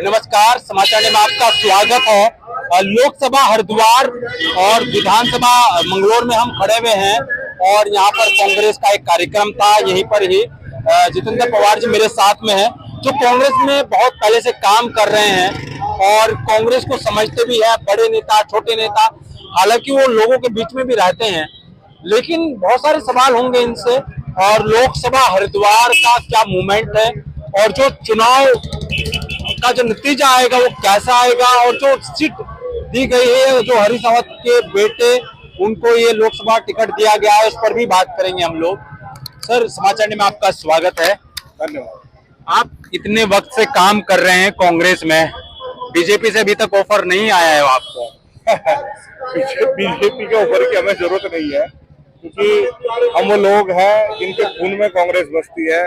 नमस्कार, समाचार में आपका स्वागत है। लोकसभा हरिद्वार और विधानसभा मंगलौर में हम खड़े हुए हैं और यहाँ पर कांग्रेस का एक कार्यक्रम था। यहीं पर ही जितेंद्र पवार जी मेरे साथ में हैं, जो कांग्रेस में बहुत पहले से काम कर रहे हैं और कांग्रेस को समझते भी है, बड़े नेता छोटे नेता। हालांकि वो लोगों के बीच में भी रहते हैं, लेकिन बहुत सारे सवाल होंगे इनसे। और लोकसभा हरिद्वार का क्या मूवमेंट है और जो चुनाव का जो नतीजा आएगा वो कैसा आएगा, और जो सीट दी गई है जो हरीश रावत के बेटे उनको ये लोकसभा टिकट दिया गया है, उस पर भी बात करेंगे हम लोग। सर, समाचार में आपका स्वागत है। धन्यवाद। आप इतने वक्त से काम कर रहे हैं कांग्रेस में, बीजेपी से अभी तक ऑफर नहीं आया है आपको? बीजेपी के ऑफर की हमें जरूरत नहीं है, क्योंकि हम वो लोग हैं जिनके खून में कांग्रेस बसती है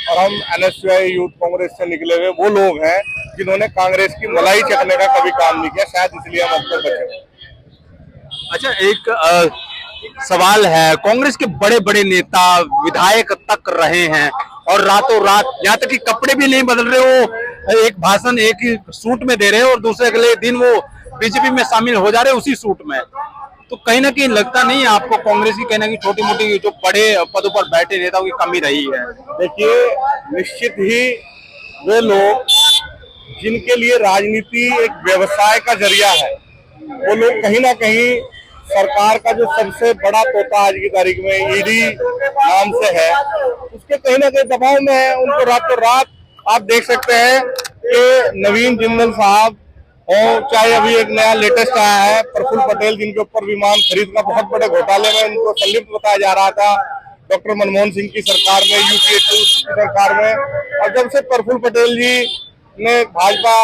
और हम एनएसयूआई यूथ कांग्रेस से निकले हुए वो लोग हैं जिन्होंने कांग्रेस की मलाई चखने का कभी काम नहीं किया। शायद इसलिए हम अब तक बचे। अच्छा, एक सवाल है, कांग्रेस के बड़े बड़े नेता विधायक तक रहे हैं और रातों रात यहाँ तक कि कपड़े भी नहीं बदल रहे हो, एक भाषण एक ही सूट में दे रहे हैं और दूसरे अगले दिन वो बीजेपी में शामिल हो जा रहे हैं उसी सूट में। तो कहीं ना कहीं लगता नहीं है आपको कांग्रेस की कहीं ना कहीं छोटी मोटी जो बड़े पदों पर बैठे नेताओं की कमी रही है? देखिए, निश्चित ही वे लोग जिनके लिए राजनीति एक व्यवसाय का जरिया है, वो लोग कहीं ना कहीं सरकार का जो सबसे बड़ा तोता आज की तारीख में ईडी नाम से है, उसके कहीं ना कहीं दबाव में है। उनको रातों रात आप देख सकते हैं कि नवीन जिंदल साहब और चाहे अभी एक नया लेटेस्ट आया है प्रफुल्ल पटेल, जिनके ऊपर विमान खरीद का बहुत बड़े घोटाले में उनको संलिप्त बताया जा रहा था डॉक्टर मनमोहन सिंह की सरकार में, यूपीए 2 की सरकार में। और जब से प्रफुल्ल पटेल जी ने भाजपा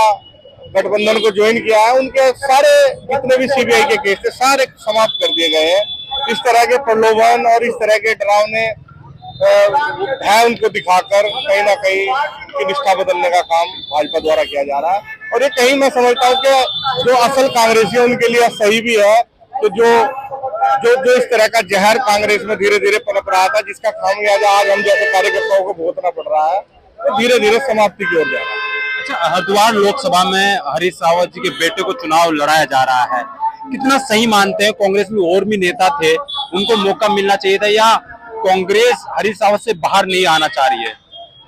गठबंधन को ज्वाइन किया है, उनके सारे जितने भी सीबीआई के केस थे सारे समाप्त कर दिए गए हैं। इस तरह के प्रलोभन और इस तरह के डरावने भय उनको दिखाकर कहीं ना कहीं की निष्ठा बदलने का काम भाजपा द्वारा किया जा रहा है। और ये कहीं मैं समझता हूँ कि जो असल कांग्रेसी है उनके लिए सही भी है। तो जो इस तरह का जहर कांग्रेस में धीरे धीरे पनप रहा था, जिसका खामियाजा आज हम जैसे कार्यकर्ताओं को भुगतना पड़ रहा है, तो धीरे धीरे समाप्ति की ओर जा रहा है। अच्छा, हरिद्वार लोकसभा में हरीश रावत जी के बेटे को चुनाव लड़ाया जा रहा है, कितना सही मानते हैं? कांग्रेस में और भी नेता थे, उनको मौका मिलना चाहिए था, या कांग्रेस हरीश रावत से बाहर नहीं आना चाह रही है?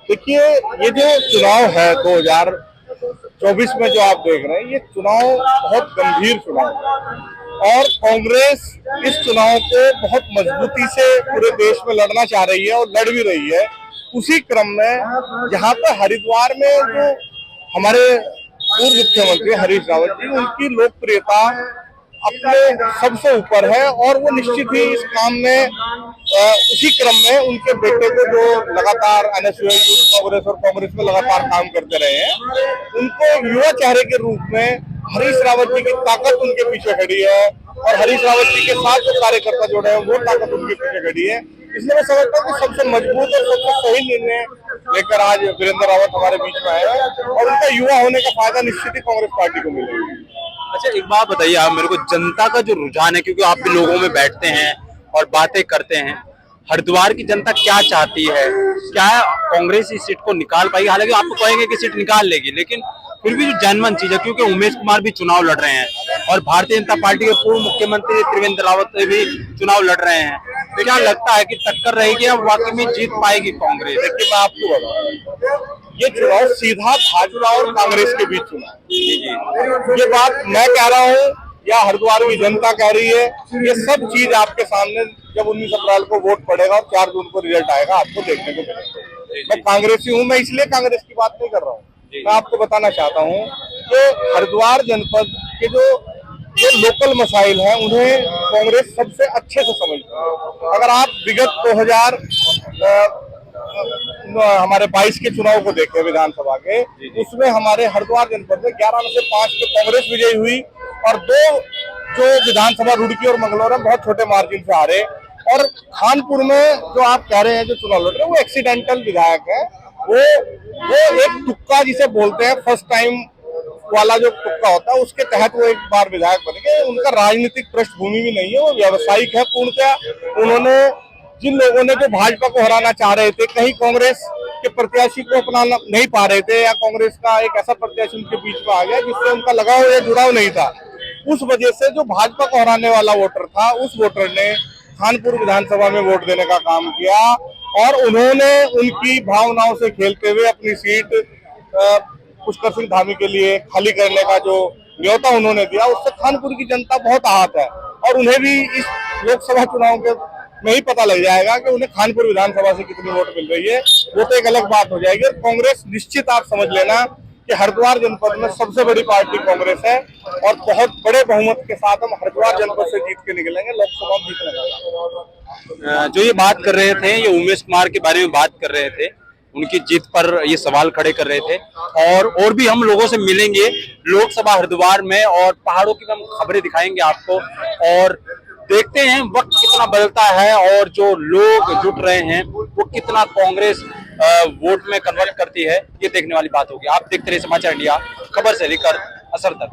देखिए, ये जो चुनाव है 2024 में जो आप देख रहे हैं, ये चुनाव बहुत गंभीर चुनाव है और कांग्रेस इस चुनाव को बहुत मजबूती से पूरे देश में लड़ना चाह रही है और लड़ भी रही है। उसी क्रम में यहाँ पर हरिद्वार में जो हमारे पूर्व मुख्यमंत्री हरीश रावत जी, उनकी लोकप्रियता अपने सबसे ऊपर है और वो निश्चित ही इस काम में उसी क्रम में उनके बेटे को जो लगातार एनएसयूआई यूथ कांग्रेस और कांग्रेस में लगातार काम करते रहे हैं, उनको युवा चेहरे के रूप में हरीश रावत जी की ताकत उनके पीछे खड़ी है और हरीश रावत जी के साथ जो कार्यकर्ता जुड़े हैं वो ताकत उनके पीछे खड़ी है। इसलिए मैं समझता हूँ कि सबसे मजबूत और सबसे सही निर्णय लेकर आज वीरेंद्र रावत हमारे बीच में आए हैं और उनका युवा होने का फायदा निश्चित ही कांग्रेस पार्टी को मिलेगा। अच्छा, एक बात बताइए आप मेरे को, जनता का जो रुझान है, क्योंकि आप भी लोगों में बैठते हैं और बातें करते हैं, हरिद्वार की जनता क्या चाहती है? क्या कांग्रेस इस सीट को निकाल पाएगी? हालांकि आप तो कहेंगे कि सीट निकाल लेगी, लेकिन फिर भी जो जनमन चीज है, क्योंकि उमेश कुमार भी चुनाव लड़ रहे हैं और भारतीय जनता पार्टी के पूर्व मुख्यमंत्री त्रिवेंद्र रावत भी चुनाव लड़ रहे हैं, तो क्या लगता है कि टक्कर रहेगी या वाकई में जीत पाएगी कांग्रेस? देखिए, मैं आपको बताऊं, ये चुनाव सीधा भाजपा और कांग्रेस के बीच चुनाव। ये बात मैं कह रहा हूँ या हरिद्वार की जनता कह रही है, ये सब चीज आपके सामने जब 19 अप्रैल को वोट पड़ेगा और 4 जून को रिजल्ट आएगा आपको देखने को मिलेगा। मैं कांग्रेसी हूँ, मैं इसलिए कांग्रेस की बात नहीं कर रहा हूँ। मैं आपको बताना चाहता हूँ कि हरिद्वार जनपद के जो लोकल मसाइल हैं उन्हें कांग्रेस सबसे अच्छे से समझती है। अगर आप विगत 2000 हमारे 22 के चुनाव को देखें विधानसभा के, उसमें हमारे हरिद्वार जनपद में 11 में से 5 पे कांग्रेस विजयी हुई और 2 जो विधानसभा रुड़की और मंगलौर में बहुत छोटे मार्जिन से हारे। और खानपुर में जो आप कह रहे हैं जो चुनाव लड़ रहे हैं, वो एक्सीडेंटल विधायक है, वो एक तुक्का जिसे बोलते हैं फर्स्ट टाइम वाला जो तुक्का होता है, उसके तहत वो एक बार विधायक बन गए। उनका राजनीतिक पृष्ठभूमि भी नहीं है, वो व्यावसायिक है पूर्णतः। उन्होंने जिन लोगों ने जो भाजपा को हराना चाह रहे थे, कहीं कांग्रेस के प्रत्याशी को अपनाना नहीं पा रहे थे, या कांग्रेस का एक ऐसा प्रत्याशी उनके बीच में आ गया जिससे उनका लगाव या जुड़ाव नहीं था, उस वजह से जो भाजपा को हराने वाला वोटर था, उस वोटर ने खानपुर विधानसभा में वोट देने का काम किया और उन्होंने उनकी भावनाओं से खेलते हुए अपनी सीट पुष्कर सिंह धामी के लिए खाली करने का जो न्योता उन्होंने दिया, उससे खानपुर की जनता बहुत आहत है और उन्हें भी इस लोकसभा चुनाव के में ही पता लग जाएगा कि उन्हें खानपुर विधानसभा से कितनी वोट मिल रही है। वो तो एक अलग बात हो जाएगी। और कांग्रेस निश्चित आप समझ लेना कि हरिद्वार जनपद में सबसे बड़ी पार्टी कांग्रेस है और बहुत बड़े बहुमत के साथ हम हरिद्वार जनपद से जीत के निकलेंगे, लोकसभा में जीतने का। जो ये बात कर रहे थे, ये उमेश कुमार के बारे में बात कर रहे थे, उनकी जीत पर ये सवाल खड़े कर रहे थे और भी हम लोगों से मिलेंगे लोकसभा हरिद्वार में और पहाड़ों की हम खबरें दिखाएंगे आपको और देखते हैं वक्त कितना बदलता है और जो लोग जुट रहे हैं वो कितना कांग्रेस वोट में कन्वर्ट करती है, ये देखने वाली बात होगी। आप देखते रहिए समाचार इंडिया, खबर से लेकर असर तक।